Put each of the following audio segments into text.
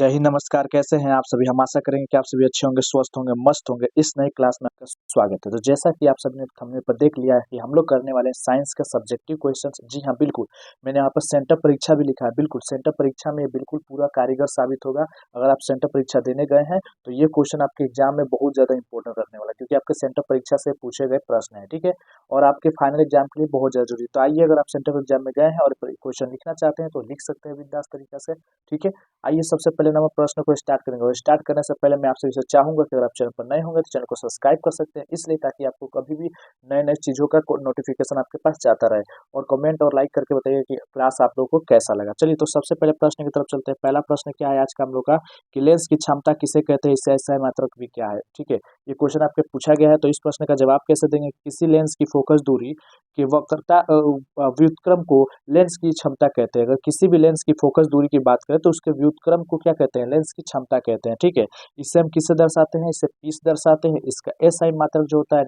जय हिंद, नमस्कार। कैसे हैं आप सभी? हम आशा करेंगे कि आप सभी अच्छे होंगे, स्वस्थ होंगे, मस्त होंगे। इस नई क्लास में आपका स्वागत है। तो जैसा कि आप सबने थंबनेल पर देख लिया है कि हम लोग करने वाले हैं साइंस का सब्जेक्टिव क्वेश्चंस। जी हाँ, बिल्कुल। मैंने यहाँ पर सेंटर परीक्षा भी लिखा है। बिल्कुल, सेंटर परीक्षा में ये बिल्कुल पूरा कारीगर साबित होगा। अगर आप सेंटर परीक्षा देने गए हैं तो ये क्वेश्चन आपके एग्जाम में बहुत ज़्यादा इंपॉर्टेंट रहने वाला है, क्योंकि आपके सेंटर परीक्षा से पूछे गए प्रश्न है, ठीक है? और आपके फाइनल एग्जाम के लिए बहुत ज़्यादा जरूरी है। तो आइए, अगर आप सेंटर एग्जाम में गए हैं और क्वेश्चन लिखना चाहते हैं तो लिख सकते हैं बिंदास तरीका से, ठीक है? आइए, सबसे पहले नंबर प्रश्न को स्टार्ट करेंगे, और स्टार्ट करने से पहले मैं आपसे इसे चाहूंगा कि अगर आप चैनल पर नए होंगे तो चैनल को सब्सक्राइब कर सकते हैं, इसलिए ताकि आपको कभी भी नए नए चीज़ों का नोटिफिकेशन आपके पास जाता रहे। और कमेंट और लाइक करके बताइए कि क्लास आप लोगों को कैसा लगा। चलिए, तो सबसे पहले प्रश्न की तरफ चलते हैं। पहला प्रश्न क्या है आज का हम लोग का, कि लेंस की क्षमता किसे कहते हैं, इससे ऐसा मात्रक भी क्या है, ठीक है? ये क्वेश्चन आपके पूछा गया है, तो इस प्रश्न का जवाब कैसे देंगे? किसी लेंस की फोकस दूरी की वक्रता व्युत्क्रम को लेंस की क्षमता कहते हैं। अगर किसी भी लेंस की फोकस दूरी की बात करें तो उसके व्युत्क्रम को क्या कहते हैं? लेंस की क्षमता कहते हैं, ठीक है? इससे हम किससे दर्शाते हैं? इससे पी से दर्शाते हैं। इसका एस आई मात्रक जो होता है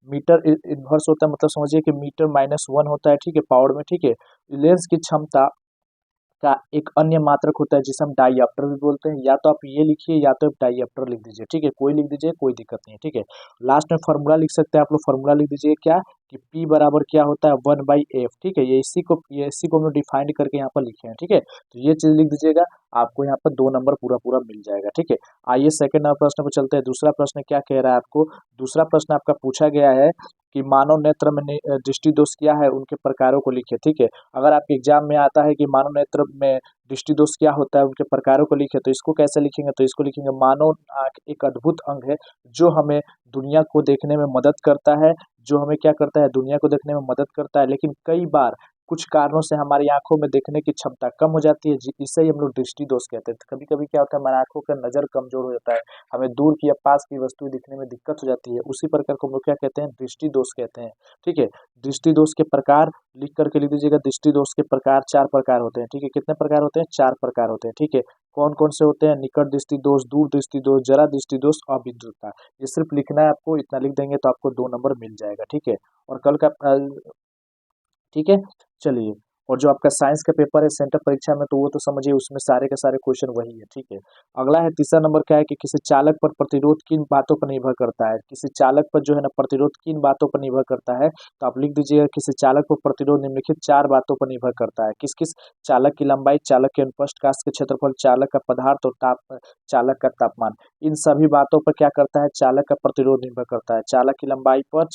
मीटर इनवर्स होता है, मतलब समझिए कि मीटर -1 होता है, ठीक है, पावर में, ठीक है? लेंस की क्षमता का एक अन्य मात्रक होता है जिसे हम डाईऑप्टर भी बोलते हैं। या तो आप ये लिखिए या तो आप डाईऑप्टर लिख दीजिए, ठीक है? कोई लिख दीजिए, कोई दिक्कत नहीं है, ठीक है? लास्ट में फॉर्मूला लिख सकते हैं आप लोग। फॉर्मूला लिख दीजिए क्या, कि P बराबर क्या होता है, 1/f, ठीक है? ये इसी को हम लोग डिफाइंड करके यहाँ पर लिखे हैं, ठीक है? तो ये चीज लिख दीजिएगा, आपको यहाँ पर 2 नंबर पूरा पूरा मिल जाएगा, ठीक है? आइए सेकंड नंबर प्रश्न पर चलते हैं। दूसरा प्रश्न क्या कह रहा है आपको? दूसरा प्रश्न आपका पूछा गया है कि मानव नेत्र में दृष्टि दोष क्या है, उनके प्रकारों को लिखे, ठीक है? अगर आपके एग्जाम में आता है कि मानव नेत्र में दृष्टि दोष क्या होता है, उनके प्रकारों को लिखे, तो इसको कैसे लिखेंगे? तो इसको लिखेंगे, मानव आंख एक अद्भुत अंग है जो हमें दुनिया को देखने में मदद करता है, जो हमें क्या करता है? दुनिया को देखने में मदद करता है, लेकिन कई बार कुछ कारणों से हमारी आंखों में देखने की क्षमता कम हो जाती है, इसे ही हम लोग दृष्टि दोष कहते हैं। तो कभी कभी क्या होता है, हमारी आंखों का नजर कमजोर हो जाता है, हमें दूर की या पास की वस्तुएं दिखने में दिक्कत हो जाती है, उसी प्रकार को हम लोग क्या कहते हैं? दृष्टि दोष कहते हैं, ठीक है? दृष्टि दोष के प्रकार लिख करके लिख दीजिएगा। दृष्टि दोष के प्रकार 4 प्रकार होते हैं, ठीक है? कितने प्रकार होते हैं? 4 प्रकार होते हैं, ठीक है? कौन कौन से होते हैं? निकट दृष्टि दोष, दूर दृष्टि दोष, जरा दृष्टि दोष और विद्रुपता। ये सिर्फ लिखना है आपको, इतना लिख देंगे तो आपको 2 नंबर मिल जाएगा, ठीक है? और कल का ठीक है, चलिए। और जो आपका साइंस का पेपर है सेंटर परीक्षा में, तो वो तो समझिए उसमें सारे के सारे क्वेश्चन वही है, ठीक है? अगला है तीसरा नंबर, क्या है कि किसी चालक पर प्रतिरोध किन बातों पर निर्भर करता है? किसी चालक पर जो है ना प्रतिरोध किन बातों पर निर्भर करता है? तो आप लिख दीजिएगा, किसी चालक पर प्रतिरोध निम्नलिखित 4 बातों पर निर्भर करता है। किस किस? चालक की लंबाई, चालक के अनुप्रस्थ कास्ट के क्षेत्रफल, चालक का पदार्थ और चालक का तापमान। इन सभी बातों पर क्या करता है? चालक का प्रतिरोध निर्भर करता है। चालक की लंबाई पर,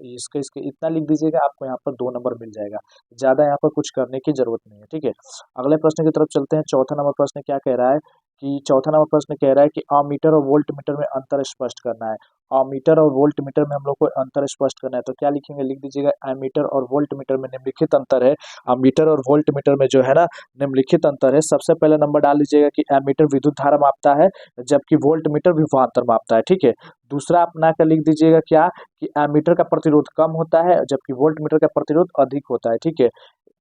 इसके इसके इतना लिख दीजिएगा, आपको यहाँ पर 2 नंबर मिल जाएगा। ज्यादा यहाँ पर कुछ करने की जरूरत नहीं है, ठीक है? अगले प्रश्न की तरफ चलते हैं। चौथा नंबर प्रश्न क्या कह रहा है, कि चौथा नंबर प्रश्न कह रहा है कि अमीटर और वोल्ट मीटर में अंतर स्पष्ट करना है। अमीटर और वोल्ट मीटर में हम लोग को अंतर स्पष्ट करना है, तो क्या लिखेंगे? लिख दीजिएगा, एमीटर और वोल्ट मीटर में निम्नलिखित अंतर है। अमीटर और वोल्ट मीटर में जो है ना निम्नलिखित अंतर है। सबसे पहले नंबर डाल लीजिएगा कि एमीटर विद्युत धारा मापता है, जबकि वोल्ट मीटर विभवांतर मापता है, ठीक है? दूसरा अपना कर लिख दीजिएगा क्या, कि एमीटर का प्रतिरोध कम होता है, जबकि वोल्ट मीटर का प्रतिरोध अधिक होता है, ठीक है?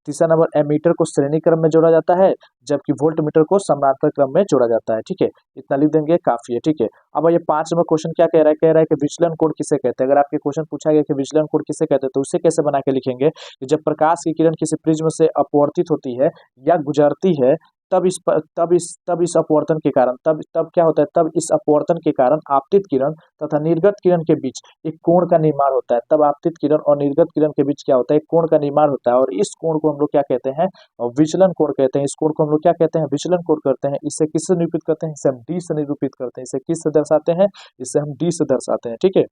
तीसरा नंबर, एमीटर को श्रेणी क्रम में जोड़ा जाता है, जबकि वोल्ट मीटर को समांतर क्रम में जोड़ा जाता है, ठीक है? इतना लिख देंगे, काफी है, ठीक है? अब ये 5 नंबर क्वेश्चन क्या कह रहा है? कह रहा है कि विचलन कोण किसे कहते हैं? अगर आपके क्वेश्चन पूछा गया कि विचलन कोण किसे कहते हैं, तो उसे कैसे बना के लिखेंगे? कि जब प्रकाश की किरण किसी प्रिज्म से अपवर्तित होती है या गुजरती है, तब इस अपवर्तन के कारण, तब तब क्या होता है? तब इस अपवर्तन के कारण आपतित किरण तथा निर्गत किरण के बीच एक कोण का निर्माण होता है। तब आपतित किरण और निर्गत किरण के बीच क्या होता है? एक कोण का निर्माण होता है, और इस कोण को हम लोग क्या कहते हैं? विचलन कोण कहते हैं। इस कोण को हम लोग क्या कहते हैं? विचलन कोण करते हैं। इसे किससे निरूपित करते हैं? इसे हम डी से निरूपित करते हैं। इसे किस से दर्शाते हैं? इसे हम डी से दर्शाते हैं, ठीक है?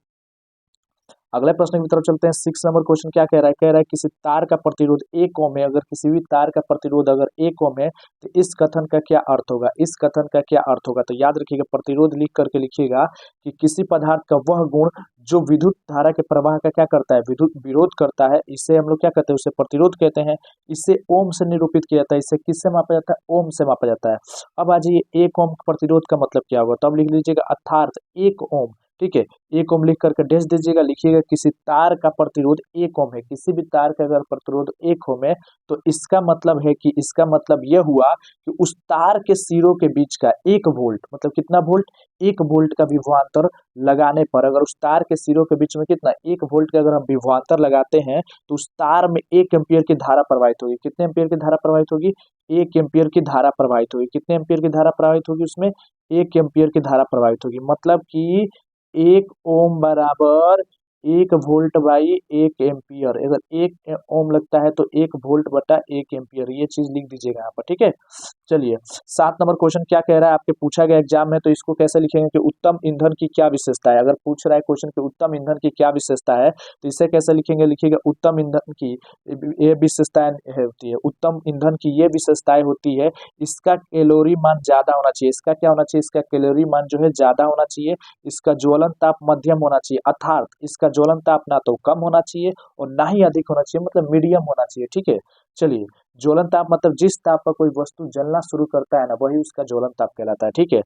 अगले प्रश्न की तरफ चलते हैं। 6 नंबर क्वेश्चन क्या कह रहा है? कह रहा है किसी तार का प्रतिरोध 1 ओम है, अगर किसी भी तार का प्रतिरोध अगर 1 ओम है, तो इस कथन का क्या अर्थ होगा? इस कथन का क्या अर्थ होगा? तो याद रखिएगा, प्रतिरोध लिख करके लिखिएगा कि किसी पदार्थ का वह गुण जो विद्युत धारा के प्रवाह का क्या करता है? विद्युत विरोध करता है, इसे हम लोग क्या कहते हैं? उसे प्रतिरोध कहते हैं। इसे ओम से निरूपित किया जाता है। इसे किससे मापा जाता है? ओम से मापा जाता है। अब आ जाइए, 1 ओम प्रतिरोध का मतलब क्या होगा? तो अब लिख लीजिएगा, अर्थात 1 ओम ठीक है। 1 ओम लिख करके डैश दीजिएगा, लिखिएगा किसी तार का प्रतिरोध 1 ओम है, किसी भी तार का अगर प्रतिरोध 1 ओम है तो इसका मतलब है कि इसका मतलब यह हुआ कि उस तार के सिरों के बीच का 1 वोल्ट, मतलब कितना वोल्ट, 1 वोल्ट का विभवांतर लगाने पर, अगर उस तार के सिरों के बीच में कितना 1 वोल्ट का अगर हम विभवांतर लगाते हैं तो उस तार में 1 एम्पीयर की धारा प्रवाहित होगी। कितने एम्पीयर की धारा प्रवाहित होगी? 1 एम्पीयर की धारा प्रवाहित होगी। कितने एम्पीयर की धारा प्रवाहित होगी उसमें? 1 एम्पीयर की धारा प्रवाहित होगी। मतलब कि 1 ओम बराबर 1 वोल्ट बाई 1 एम्पीयर। अगर 1 ओम लगता है तो 1 वोल्ट बटा 1 एम्पीयर, ये चीज लिख दीजिएगा यहाँ पर, ठीक है। चलिए 7 नंबर क्वेश्चन क्या कह रहा है, आपके पूछा गया एग्जाम में, तो इसको कैसे लिखेंगे कि उत्तम ईंधन की क्या विशेषता है। अगर पूछ रहा है क्वेश्चन कि उत्तम ईंधन की क्या विशेषता है तो इसे कैसे लिखेंगे, लिखिएगा उत्तम ईंधन की ये विशेषताएं होती है, उत्तम ईंधन की ये विशेषताएं होती है, इसका कैलोरी मान ज्यादा होना चाहिए। इसका क्या होना चाहिए? इसका कैलोरी मान जो है ज्यादा होना चाहिए, इसका ज्वलन ताप मध्यम होना चाहिए, अर्थात इसका ज्वलन ताप ना तो कम होना चाहिए और ना ही अधिक होना चाहिए, मतलब मीडियम होना चाहिए, ठीक है। चलिए, ज्वलन ताप मतलब जिस ताप पर कोई वस्तु जलना शुरू करता है ना, वही उसका ज्वलन ताप कहलाता है, ठीक है।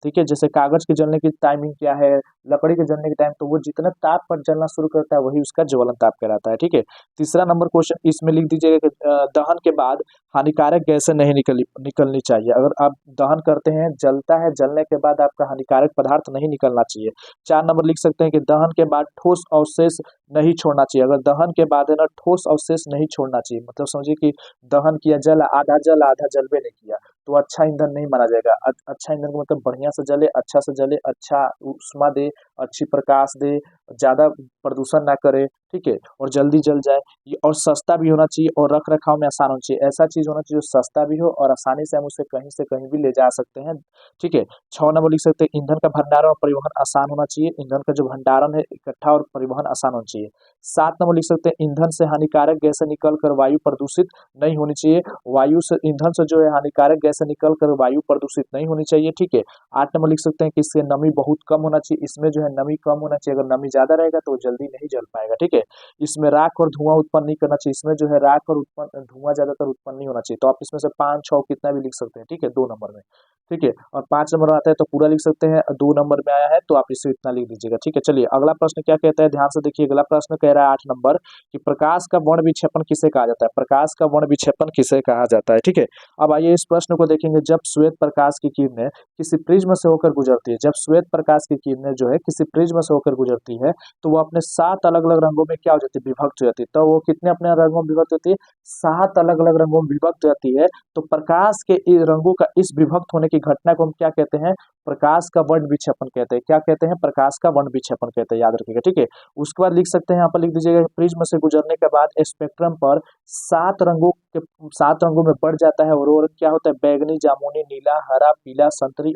ठीक है, जैसे कागज के जलने की टाइमिंग क्या है, लकड़ी के जलने के टाइम, तो वो जितना ताप पर जलना शुरू करता है वही उसका ज्वलन ताप कहलाता है, ठीक है। तीसरा नंबर क्वेश्चन इसमें लिख दीजिएगा कि दहन के बाद हानिकारक गैसें नहीं निकलनी चाहिए। अगर आप दहन करते हैं, जलता है, जलने के बाद आपका हानिकारक पदार्थ नहीं निकलना चाहिए। 4 नंबर लिख सकते हैं कि दहन के बाद ठोस अवशेष नहीं छोड़ना चाहिए। अगर दहन के बाद है ना ठोस अवशेष नहीं छोड़ना चाहिए, मतलब समझिए कि दहन किया, जल आधा जलबे नहीं किया, तो अच्छा ईंधन नहीं माना जाएगा। अच्छा ईंधन का मतलब बढ़िया से जले, अच्छा से जले, अच्छा उष्मा दे, अच्छी प्रकाश दे, ज्यादा प्रदूषण ना करे, ठीक है, और जल्दी जल जाए, ये और सस्ता भी होना चाहिए और रख रखाव में आसान होना चाहिए। ऐसा चीज होना चाहिए जो सस्ता भी हो और आसानी से हम उसे कहीं से कहीं भी ले जा सकते हैं, ठीक है। 6 नंबर लिख सकते हैं ईंधन का भंडारण और परिवहन आसान होना चाहिए। ईंधन का जो भंडारण है इकट्ठा और परिवहन आसान होना चाहिए। 7 नंबर लिख सकते हैं ईंधन से हानिकारक गैसें निकल कर वायु प्रदूषित नहीं होनी चाहिए। वायु से, ईंधन से जो है हानिकारक गैसें निकल कर वायु प्रदूषित नहीं होनी चाहिए, ठीक है। 8 नंबर लिख सकते हैं कि इससे नमी बहुत कम होना चाहिए। इसमें जो है नमी कम होना चाहिए, अगर नमी ज्यादा रहेगा तो वो जल्दी नहीं जल पाएगा, ठीक है। इसमें राख और धुआं उत्पन्न नहीं करना चाहिए। इसमें जो है राख और उत्पन्न धुआं ज्यादातर उत्पन्न नहीं होना चाहिए। तो आप इसमें से 5, 6 कितना भी लिख सकते हैं, ठीक है, 2 नंबर में, ठीक है। और 5 नंबर में आता है तो पूरा लिख सकते हैं, 2 नंबर में आया है तो आप इसे इतना लिख दीजिएगा, ठीक है। चलिए अगला प्रश्न क्या कहता है, ध्यान से देखिए। अगला प्रश्न कह रहा है 8 नंबर कि प्रकाश का वर्ण विक्षेपण किसे कहा जाता है। प्रकाश का वर्ण विक्षेपण किसे कहा जाता है, ठीक है। अब आइए इस प्रश्न को देखेंगे। जब श्वेत प्रकाश की किरणें किसी प्रिज्म से होकर गुजरती है, जब श्वेत प्रकाश की किरणें जो है किसी प्रिज्म से होकर गुजरती है तो वो अपने 7 अलग अलग रंगों में क्या हो जाती है, विभक्त हो जाती है। तो वो कितने अपने रंगों में विभक्त होती है, 7 अलग अलग रंगों में विभक्त हो जाती है। तो प्रकाश के रंगों का इस विभक्त होने की घटना को हम क्या कहते हैं, प्रकाश का वर्ण विक्षेपण कहते हैं। क्या कहते हैं, प्रकाश का वर्ण विक्षेपण कहते हैं, याद रखिएगा, ठीक है। उसके बाद लिख सकते हैं, यहाँ पर लिख दीजिएगा प्रिज्म से गुजरने के बाद स्पेक्ट्रम पर 7 रंगों में बढ़ जाता है और क्या होता है, बैगनी, जामुनी, नीला, हरा, पीला, संतरी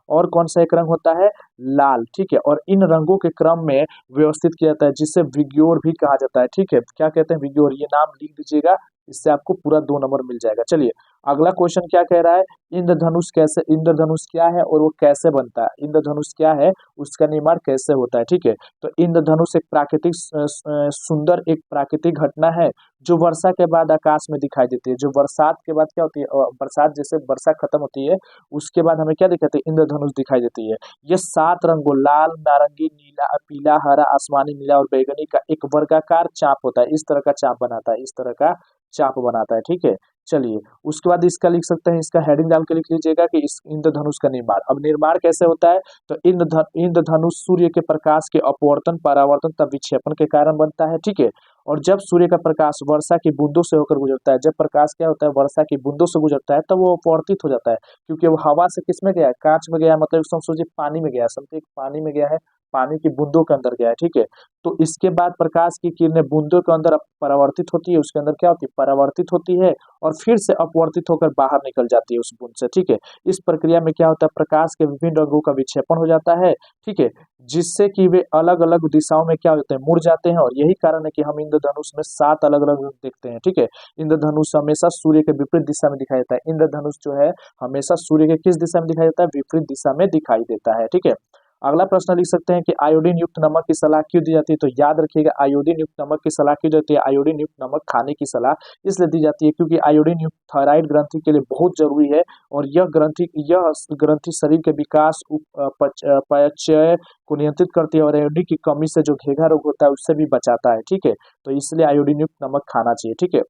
और कौन सा एक रंग होता है, लाल, ठीक है। और इन रंगों के क्रम में व्यवस्थित किया जाता है जिसे विग्योर भी कहा जाता है, ठीक है। क्या कहते हैं, विग्योर, ये नाम लिख दीजिएगा, इससे आपको पूरा 2 नंबर मिल जाएगा। चलिए अगला क्वेश्चन क्या कह रहा है, इंद्रधनुष क्या है और वो कैसे बनता है। इंद्रधनुष क्या है, उसका निर्माण कैसे होता है, ठीक है। तो इंद्रधनुष एक प्राकृतिक सुंदर एक प्राकृतिक घटना है जो वर्षा के बाद आकाश में दिखाई देती है। जो बरसात के बाद क्या होती है, बरसात जैसे वर्षा खत्म होती है उसके बाद हमें क्या दिखाती है, इंद्रधनुष दिखाई देती है। ये 7 रंगों लाल, नारंगी, नीला, पीला, हरा, आसमानी नीला और बैंगनी का एक वर्गाकार चाप होता है। इस तरह का चाप बनाता है, इस तरह का चाप बनाता है, ठीक है। चलिए उसके बाद इसका लिख सकते हैं, इसका हेडिंग डाल के लिख लीजिएगा कि इस इंद्रधनुष का निर्माण। अब निर्माण कैसे होता है, तो इंद्रधनुष सूर्य के प्रकाश के अपवर्तन, परावर्तन तथा विक्षेपण के कारण बनता है, ठीक है। और जब सूर्य का प्रकाश वर्षा की बूंदों से होकर गुजरता है, जब प्रकाश क्या होता है, वर्षा की बूंदों से गुजरता है, तब वो अपवर्तित हो जाता है, क्योंकि वो हवा से किस में गया है, कांच में गया है, मतलब समझिए पानी में गया है, समझिए पानी में गया है, पानी की बूंदों के अंदर गया है, ठीक है। तो इसके बाद प्रकाश की किरणें बूंदों के अंदर परावर्तित होती है, उसके अंदर क्या होती है, परावर्तित होती है और फिर से अपवर्तित होकर बाहर निकल जाती है उस बूंद से, ठीक है। इस प्रक्रिया में क्या होता है, प्रकाश के विभिन्न रंगों का विक्षेपण हो जाता है, ठीक है, जिससे कि वे अलग अलग दिशाओं में क्या होते हैं, मुड़ जाते हैं। और यही कारण है कि हम इंद्रधनुष में 7 अलग अलग रंग देखते हैं, ठीक है। इंद्रधनुष हमेशा सूर्य के विपरीत दिशा में दिखाई देता है। इंद्रधनुष जो है हमेशा सूर्य के किस दिशा में दिखाई देता है, विपरीत दिशा में दिखाई देता है, ठीक है। अगला प्रश्न लिख सकते हैं कि आयोडीन युक्त नमक की सलाह क्यों दी जाती है। तो याद रखिएगा, आयोडीन युक्त नमक की सलाह क्यों दी जाती है। आयोडीन युक्त नमक खाने की सलाह इसलिए दी जाती है क्योंकि आयोडीन युक्त थायराइड ग्रंथि के लिए बहुत जरूरी है, और यह ग्रंथि शरीर के विकास, अपचय को नियंत्रित करती है, और आयोडीन की कमी से जो घेघा रोग होता है उससे भी बचाता है। ठीक है, तो इसलिए आयोडीन युक्त नमक खाना चाहिए। ठीक है,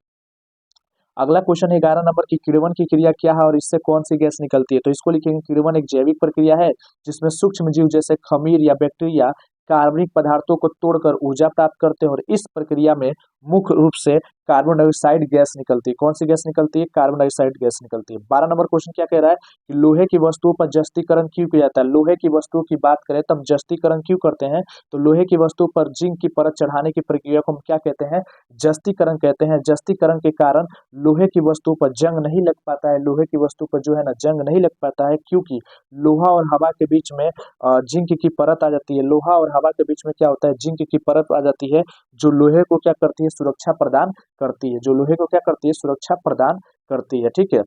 अगला क्वेश्चन है 11 नंबर की, किण्वन की क्रिया क्या है और इससे कौन सी गैस निकलती है। तो इसको लिखेंगे, किण्वन एक जैविक प्रक्रिया है जिसमें सूक्ष्म जीव जैसे खमीर या बैक्टीरिया कार्बनिक पदार्थों को तोड़कर ऊर्जा प्राप्त करते हैं, और इस प्रक्रिया में मुख्य रूप से कार्बन डाइऑक्साइड गैस निकलती है। कौन सी गैस निकलती है? कार्बन डाइऑक्साइड गैस निकलती है। 12 नंबर क्वेश्चन क्या कह रहा है कि लोहे की वस्तुओं पर जस्तीकरण क्यों किया जाता है। लोहे की वस्तुओं की बात करें तब जस्तीकरण क्यों करते हैं, तो लोहे की वस्तु पर जिंक की परत चढ़ाने की प्रक्रिया को हम क्या कहते हैं? जस्तीकरण कहते हैं। जस्तीकरण के कारण लोहे की वस्तु पर जंग नहीं लग पाता है, लोहे की वस्तु पर जो है ना जंग नहीं लग पाता है, क्योंकि लोहा और हवा के बीच में जिंक की परत आ जाती है। लोहा और हवा के बीच में क्या होता है? जिंक की परत आ जाती है, जो लोहे को क्या करती है? सुरक्षा प्रदान करती है। जो लोहे को क्या करती है? सुरक्षा प्रदान करती है। ठीक है,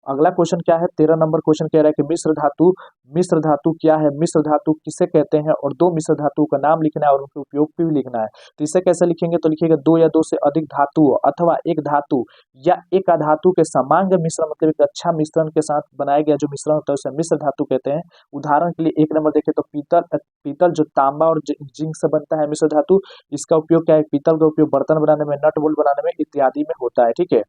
अगला क्वेश्चन क्या है? 13 नंबर क्वेश्चन कह रहा है कि मिश्र धातु क्या है, मिश्र धातु किसे कहते हैं, और दो मिश्र धातु का नाम लिखना है और उनके उपयोग भी लिखना है। तो इसे कैसे लिखेंगे? तो लिखिएगा, दो या दो से अधिक धातुओं अथवा एक धातु या एक अधातु के समांग मिश्रण, मतलब एक अच्छा मिश्रण के साथ बनाया गया जो मिश्रण होता है उसे मिश्र धातु कहते हैं। उदाहरण के लिए 1 नंबर देखें तो पीतल जो तांबा और जिंक से बनता है मिश्र धातु, इसका उपयोग क्या है? पीतल का उपयोग बर्तन बनाने में, नट बोल्ट बनाने में इत्यादि में होता है। ठीक है,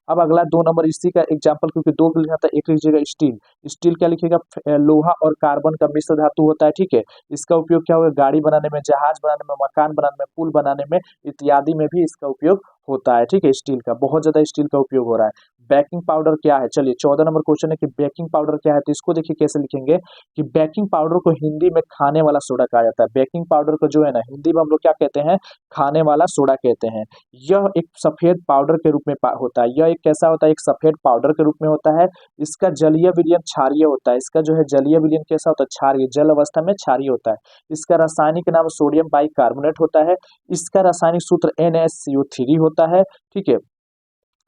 अब अगला 2 नंबर इसी का एग्जाम्पल, क्योंकि दो लिखा था, एक लिखिएगा स्टील। स्टील क्या लिखिएगा? लोहा और कार्बन का मिश्र धातु होता है। ठीक है, इसका उपयोग क्या होगा? गाड़ी बनाने में, जहाज बनाने में, मकान बनाने में, पुल बनाने में इत्यादि में भी इसका उपयोग होता है। ठीक है, स्टील का बहुत ज्यादा स्टील का उपयोग हो रहा है। बेकिंग पाउडर क्या है? चलिए 14 नंबर क्वेश्चन है कि बेकिंग पाउडर क्या है। तो इसको देखिए कैसे लिखेंगे कि बेकिंग पाउडर को हिंदी में खाने वाला सोडा कहा जाता है। बेकिंग पाउडर को जो है ना हिंदी में हम लोग क्या कहते हैं? खाने वाला सोडा कहते हैं। यह एक सफेद पाउडर के रूप में होता है। यह एक कैसा होता है? एक सफेद पाउडर के रूप में होता है। इसका जलीय विलयन क्षारीय होता है। इसका जो है जलीय विलयन कैसा होता है? क्षारीय, जल अवस्था में क्षारीय होता है। इसका रासायनिक नाम सोडियम बाइकार्बोनेट होता है। इसका रासायनिक सूत्र NaCO3 होता है। ठीक है,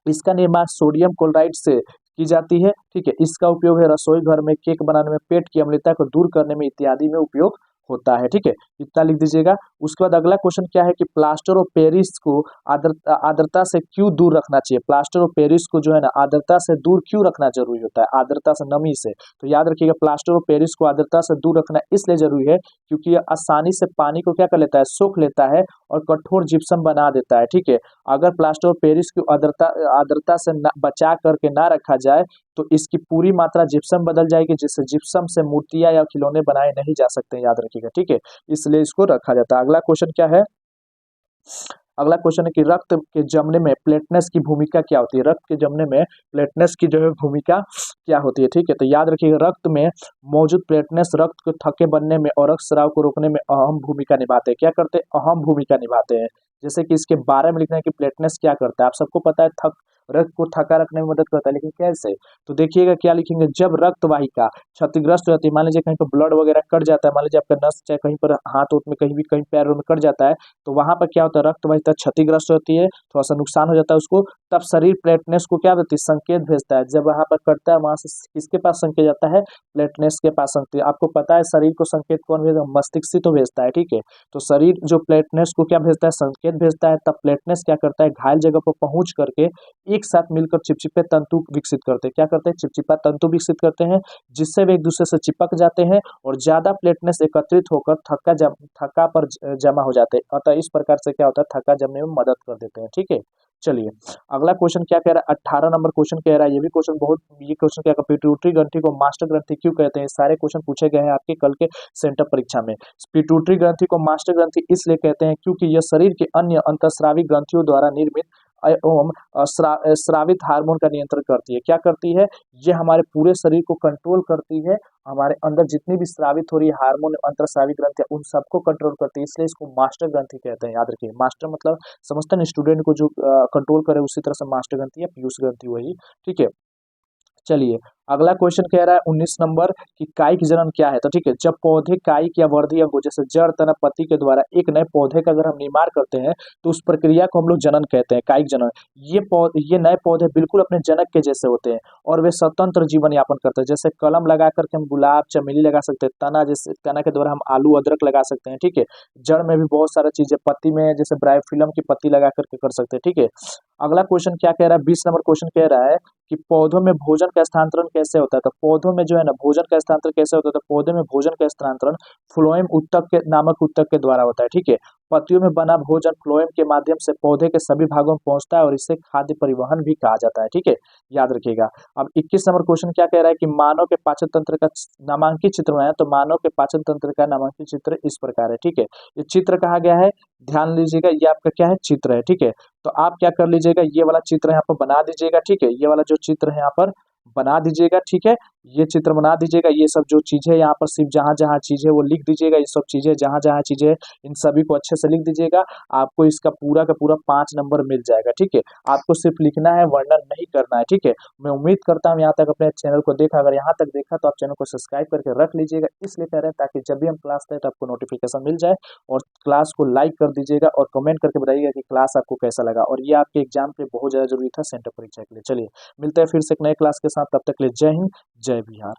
इसका निर्माण सोडियम क्लोराइड से की जाती है। ठीक है, इसका उपयोग है रसोई घर में, केक बनाने में, पेट की अम्लता को दूर करने में इत्यादि में उपयोग होता है। ठीक है, इतना लिख दीजिएगा। उसके बाद अगला क्वेश्चन क्या है कि प्लास्टर ऑफ पेरिस को आर्द्रता से क्यों दूर रखना चाहिए। प्लास्टर ऑफ पेरिस को जो है ना आर्द्रता से दूर क्यों रखना जरूरी होता है? आर्द्रता से, नमी से। तो याद रखिएगा, प्लास्टर ऑफ पेरिस को आर्द्रता से दूर रखना इसलिए जरूरी है क्योंकि यह आसानी से पानी को क्या कर लेता है? सोख लेता है और कठोर जिप्सम बना देता है। ठीक है, अगर प्लास्टर ऑफ पेरिस की आर्द्रता से बचा करके ना रखा जाए तो इसकी पूरी मात्रा जिप्सम बदल जाएगी, जिससे जिप्सम से मूर्तियां या खिलौने बनाए नहीं जा सकते, याद रखिएगा। ठीक है, इसलिए इसको रखा जाता है। अगला क्वेश्चन क्या है? अगला क्वेश्चन है कि रक्त के जमने में प्लेटनेस की भूमिका क्या होती है। रक्त के जमने में प्लेटनेस की जो है भूमिका क्या होती है। ठीक है, तो याद रखिएगा, रक्त में मौजूद प्लेटनेस रक्त को थक्के बनने में और रक्त स्राव को रोकने में अहम भूमिका निभाते हैं। क्या करते हैं? अहम भूमिका निभाते हैं। जैसे कि इसके बारे में लिखना है कि प्लेटनेस क्या करता है। आप सबको पता है, रक्त को थका रखने में मदद करता है, लेकिन कैसे? तो देखिएगा क्या लिखेंगे, जब रक्त वाहिका क्षतिग्रस्त हो जाती है, मान लीजिए कहीं पर ब्लड वगैरह कट जाता है, मान लीजिए आपका नस चाहे कहीं पर हाथ में कहीं भी कहीं पैर में कट जाता है, तो वहां पर क्या होता है? रक्त वाहिका क्षतिग्रस्त होती है, थोड़ा सा नुकसान हो जाता है उसको, तब शरीर प्लेटनेस को क्या देती है? संकेत भेजता है। जब वहां पर कटता है वहां से किसके पास संकेत जाता है? प्लेटनेस के पास संकेत। आपको पता है शरीर को संकेत कौन भेजता है? मस्तिष्क से तो भेजता है। ठीक है, तो शरीर जो प्लेटनेस को क्या भेजता है? संकेत भेजता है। तब प्लेटनेस क्या करता है? घायल जगह पर पहुंच करके एक साथ मिलकर चिपचिपे तंतु विकसित करते हैं। क्या करते हैं? चिपचिपा तंतु विकसित करते हैं, जिससे वे एक दूसरे से चिपक जाते हैं और ज्यादा प्लेटनेस एकत्रित होकर थक्का पर जमा हो जाते हैं। अतः इस प्रकार से क्या होता है? थक्का जमने में मदद कर देते हैं। ठीक है, चलिए अगला क्वेश्चन क्या कह रहा है? 18 नंबर क्वेश्चन कह रहा है, ये क्वेश्चन क्या, पिट्यूटरी ग्रंथि को मास्टर ग्रंथि क्यों कहते हैं? सारे क्वेश्चन पूछे गए हैं आपके कल के सेंटर परीक्षा में। पिट्यूटरी ग्रंथि को मास्टर ग्रंथि इसलिए कहते हैं क्योंकि यह शरीर के अन्य अंतःस्रावी ग्रंथियों द्वारा निर्मित एवं स्रावित हार्मोन का नियंत्रण करती है। क्या करती है? ये हमारे पूरे शरीर को कंट्रोल करती है। हमारे अंदर जितनी भी स्रावित हो रही है हार्मोन, अंतःस्रावी ग्रंथि है, उन सबको कंट्रोल करती है, इसलिए इसको मास्टर ग्रंथि कहते हैं। याद रखिए, मास्टर मतलब समझते हैं स्टूडेंट को जो कंट्रोल करे, उसी तरह से मास्टर ग्रंथि या पीयूष ग्रंथि वही। ठीक है, चलिए अगला क्वेश्चन कह रहा है 19 नंबर कि कायिक जनन क्या है। तो ठीक है, जब पौधे कायिक या वर्धी अंगों जैसे जड़, तना, पत्ती के द्वारा एक नए पौधे का अगर हम निर्माण करते हैं तो उस प्रक्रिया को हम लोग जनन कहते हैं, कायिक जनन। ये नए पौधे बिल्कुल अपने जनक के जैसे होते हैं और वे स्वतंत्र जीवन यापन करते हैं। जैसे कलम लगा करके हम गुलाब चमेली लगा सकते हैं, तना जैसे तना के द्वारा हम आलू अदरक लगा सकते हैं, ठीक है। जड़ में भी बहुत सारा चीजें, पत्ती में जैसे ब्रायोफिलम की पत्ती लगा करके कर सकते हैं, ठीक है। अगला क्वेश्चन क्या कह रहा है, 20 नंबर क्वेश्चन कह रहा है कि पौधों में भोजन का स्थानांतरण कैसे होता है। तो पौधों में जो है ना भोजन का स्थानांतरण कैसे होता है, तो पौधे में भोजन का स्थानांतरण फ्लोएम उत्तक के नामक उत्तक के द्वारा होता है, ठीक है। पत्तियों में बना भोजन फ्लोएम के माध्यम से पौधे के सभी भागों में पहुंचता है और इसे खाद्य परिवहन भी कहा जाता है, ठीक है। याद रखिएगा। अब 21 नंबर क्वेश्चन क्या कह रहा है कि मानव के पाचन तंत्र का नामांकित चित्र बनाया। तो मानव के पाचन तंत्र का नामांकित चित्र इस प्रकार है, ठीक है। ये चित्र कहा गया है, ध्यान लीजिएगा, ये आपका क्या है, चित्र है, ठीक है। तो आप क्या कर लीजिएगा, ये वाला चित्र यहाँ पर बना दीजिएगा, ठीक है। ये वाला जो चित्र है यहाँ पर बना दीजिएगा, ठीक है। ये चित्र बना दीजिएगा, ये सब जो चीजें यहाँ पर सिर्फ जहां जहां चीजें वो लिख दीजिएगा, ये सब चीजें जहां जहां चीजें इन सभी को अच्छे से लिख दीजिएगा। आपको इसका पूरा का पूरा 5 नंबर मिल जाएगा, ठीक है। आपको सिर्फ लिखना है, वर्णन नहीं करना है, ठीक है। मैं उम्मीद करता हूँ यहाँ तक अपने चैनल को देखा, अगर यहाँ तक देखा तो आप चैनल को सब्सक्राइब करके रख लीजिएगा, इसलिए कह रहे हैं ताकि जब भी हम क्लास दें तो आपको नोटिफिकेशन मिल जाए। और क्लास को लाइक कर दीजिएगा और कमेंट करके बताइएगा कि क्लास आपको कैसा लगा। और ये आपके एग्जाम के बहुत ज़्यादा जरूरी था, सेंटर परीक्षा के लिए। चलिए मिलते हैं फिर से एक नए क्लास के साथ, तब तक के लिए जय हिंद, जय बिहार।